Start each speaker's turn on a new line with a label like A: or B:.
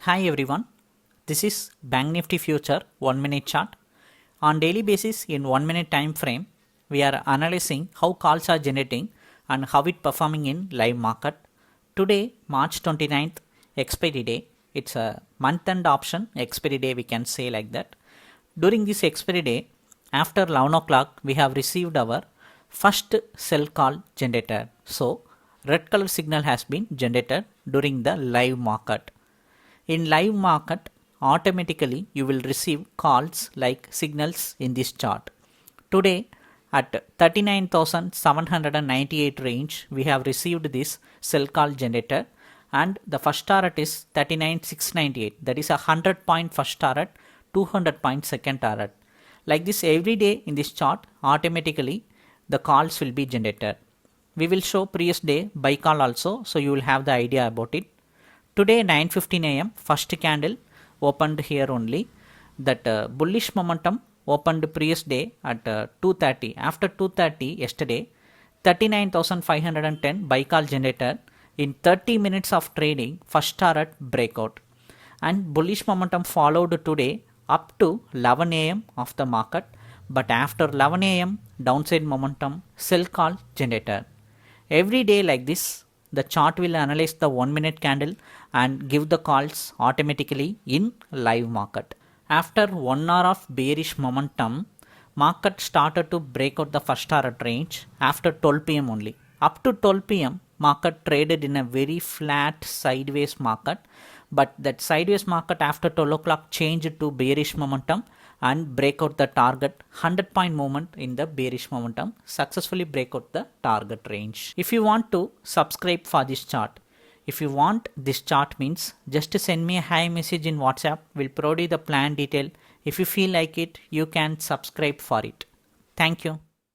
A: Hi everyone, this is Bank Nifty Future 1 minute chart. On daily basis in 1 minute time frame, we are analyzing how calls are generating and how it performing in live market. Today, March 29th, expiry day. It's a month end option expiry day, we can say like that. During this expiry day, after 11 o'clock, we have received our first sell call generated. So, red color signal has been generated during the live market. In live market, automatically you will receive calls like signals in this chart. Today at 39,798 range, we have received this sell call generator, and the first target is 39,698. That is a 100-point first target, 200-point second target. Like this every day in this chart, automatically the calls will be generated. We will show previous day buy call also, so you will have the idea about it. Today 9:15 am, first candle opened here only. That bullish momentum opened previous day at 2:30. After 2:30 yesterday, 39,510 buy call generated. In 30 minutes of trading, first target breakout. And bullish momentum followed today up to 11 am of the market. But after 11 am, downside momentum, sell call generated. Every day like this, the chart will analyze the 1 minute candle and give the calls automatically in live market. After 1 hour of bearish momentum, market started to break out the first target range after 12 pm only. Up to 12 pm, market traded in a very flat sideways market, but that sideways market after 12 o'clock changed to bearish momentum and break out the target. 100-point movement in the bearish momentum, successfully break out the target range. If you want to subscribe for this chart, if you want this chart means just send me a hi message in WhatsApp. We'll provide you the plan detail. If you feel like it, you can subscribe for it. Thank you.